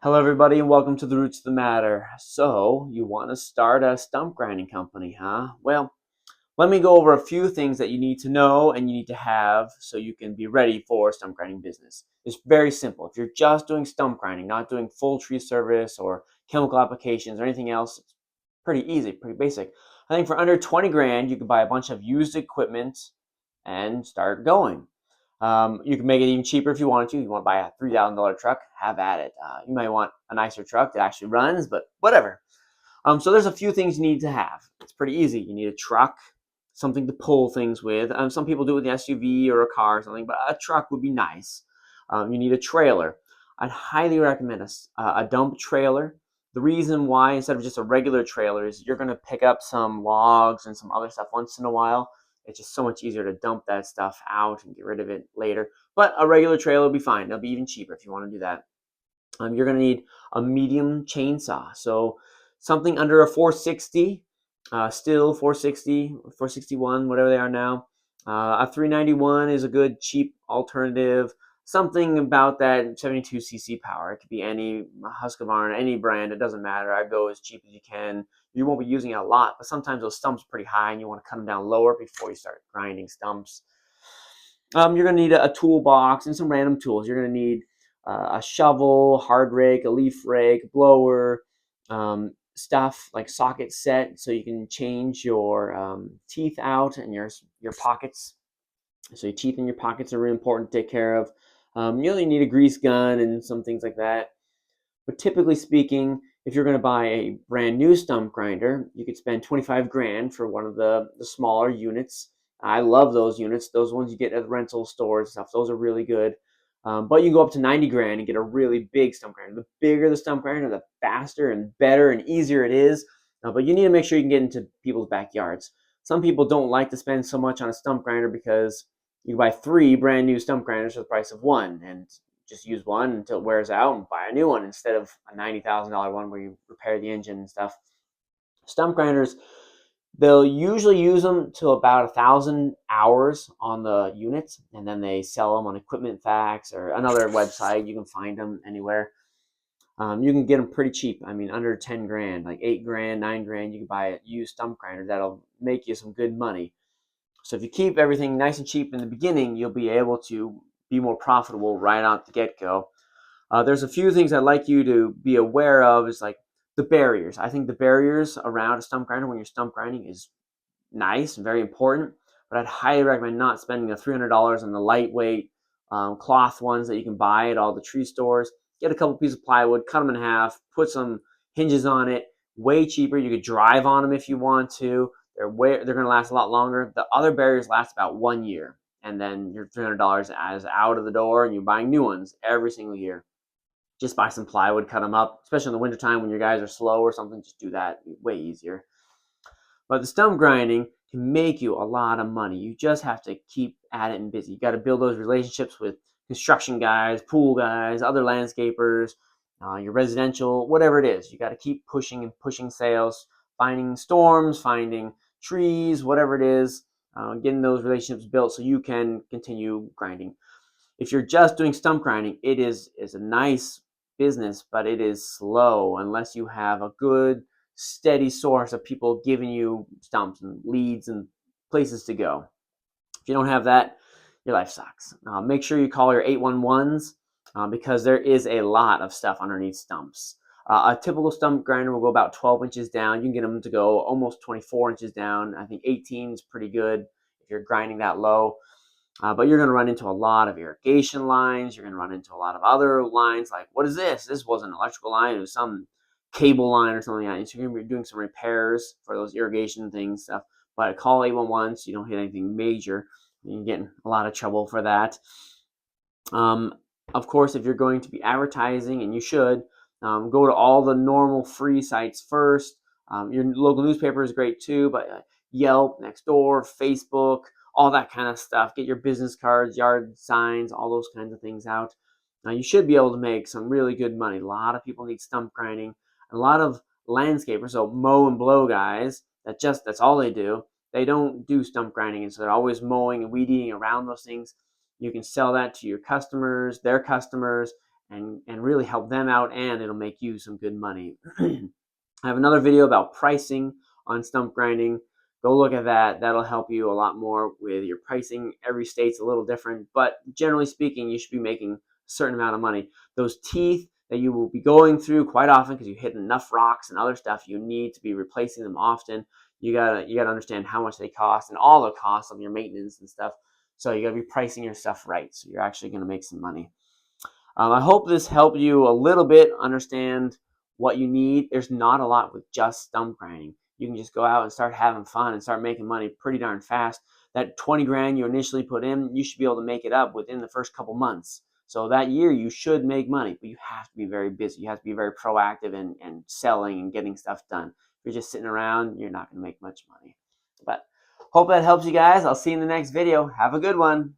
Hello, everybody, and welcome to the Roots of the Matter. So, you want to start a stump grinding company, huh? Well, let me go over a few things that you need to know and you need to have so you can be ready for stump grinding business. It's very simple. If you're just doing stump grinding, not doing full tree service or chemical applications or anything else, it's pretty easy, pretty basic. I think for under 20 grand, you can buy a bunch of used equipment and start going. You can make it even cheaper if you wanted to. You want to buy a $3,000 truck, have at it. You might want a nicer truck that actually runs, but whatever. So there's a few things you need to have. It's pretty easy. You need a truck, something to pull things with. Some people do it with an SUV or a car or something, but a truck would be nice. You need a trailer. I'd highly recommend a dump trailer. The reason why, instead of just a regular trailer, is you're going to pick up some logs and some other stuff once in a while. It's just so much easier to dump that stuff out and get rid of it later. But a regular trailer will be fine. It'll be even cheaper if you want to do that. You're going to need a medium chainsaw. So something under a 460, still 460, 461, whatever they are now. A 391 is a good cheap alternative. Something about that 72cc power. It could be any Husqvarna, any brand. It doesn't matter. I go as cheap as you can. You won't be using it a lot, but sometimes those stumps are pretty high and you want to cut them down lower before you start grinding stumps. You're going to need a toolbox and some random tools. You're going to need a shovel, hard rake, a leaf rake, blower, stuff like socket set so you can change your teeth out and your pockets. So your teeth in your pockets are really important to take care of. You only need a grease gun and some things like that. But typically speaking, if you're going to buy a brand new stump grinder, you could spend 25 grand for one of the smaller units. I love those units. Those ones you get at rental stores and stuff. Those are really good. But you can go up to 90 grand and get a really big stump grinder. The bigger the stump grinder, the faster and better and easier it is. But you need to make sure you can get into people's backyards. Some people don't like to spend so much on a stump grinder because you can buy 3 brand new stump grinders for the price of one, and just use one until it wears out and buy a new one instead of a $90,000 one where you repair the engine and stuff. Stump grinders, they'll usually use them till about 1,000 hours on the units, and then they sell them on Equipment Facts or another website. You can find them anywhere. You can get them pretty cheap. I mean, under 10 grand, like 8 grand, 9 grand, you can buy a used stump grinder that'll make you some good money. So if you keep everything nice and cheap in the beginning, you'll be able to be more profitable right out the get-go. There's a few things I'd like you to be aware of is like the barriers. I think the barriers around a stump grinder when you're stump grinding is nice and very important, but I'd highly recommend not spending the $300 on the lightweight cloth ones that you can buy at all the tree stores. Get a couple pieces of plywood, cut them in half, put some hinges on it. Way cheaper. You could drive on them if you want to. They're going to last a lot longer. The other barriers last about 1 year, and then your $300 is out of the door, and you're buying new ones every single year. Just buy some plywood, cut them up, especially in the wintertime when your guys are slow or something. Just do that. Way easier. But the stump grinding can make you a lot of money. You just have to keep at it and busy. You got to build those relationships with construction guys, pool guys, other landscapers, your residential, whatever it is. You got to keep pushing and pushing sales, finding storms, finding trees, whatever it is, getting those relationships built so you can continue grinding. If you're just doing stump grinding, it is a nice business, but it is slow unless you have a good steady source of people giving you stumps and leads and places to go. If you don't have that, your life sucks. Make sure you call your 811s because there is a lot of stuff underneath stumps. A typical stump grinder will go about 12 inches down. You can get them to go almost 24 inches down. I think 18 is pretty good if you're grinding that low. But you're going to run into a lot of irrigation lines. You're going to run into a lot of other lines like, what is this? This wasn't an electrical line. It was some cable line or something like that. So you're going to be doing some repairs for those irrigation things stuff. But call 811 so you don't hit anything major. You get in a lot of trouble for that. Of course, if you're going to be advertising, and you should, go to all the normal free sites first. Your local newspaper is great too, but Yelp, Nextdoor, Facebook, all that kind of stuff. Get your business cards, yard signs, all those kinds of things out. Now you should be able to make some really good money. A lot of people need stump grinding. A lot of landscapers, so mow and blow guys, that's all they do. They don't do stump grinding, and so they're always mowing and weed eating around those things. You can sell that to your customers, their customers, and really help them out, and it'll make you some good money. I have another video about pricing on stump grinding. Go look at that. That'll help you a lot more with your pricing. Every state's a little different, but generally speaking, you should be making a certain amount of money. Those teeth that you will be going through quite often because you hit enough rocks and other stuff, you need to be replacing them often. You gotta understand how much they cost and all the costs of your maintenance and stuff. So you gotta be pricing your stuff right, so you're actually gonna make some money. I hope this helped you a little bit understand what you need. There's not a lot with just stump grinding. You can just go out and start having fun and start making money pretty darn fast. That 20 grand you initially put in, you should be able to make it up within the first couple months. So that year you should make money, but you have to be very busy. You have to be very proactive and selling and getting stuff done. If you're just sitting around, you're not going to make much money. But hope that helps you guys. I'll see you in the next video. Have a good one.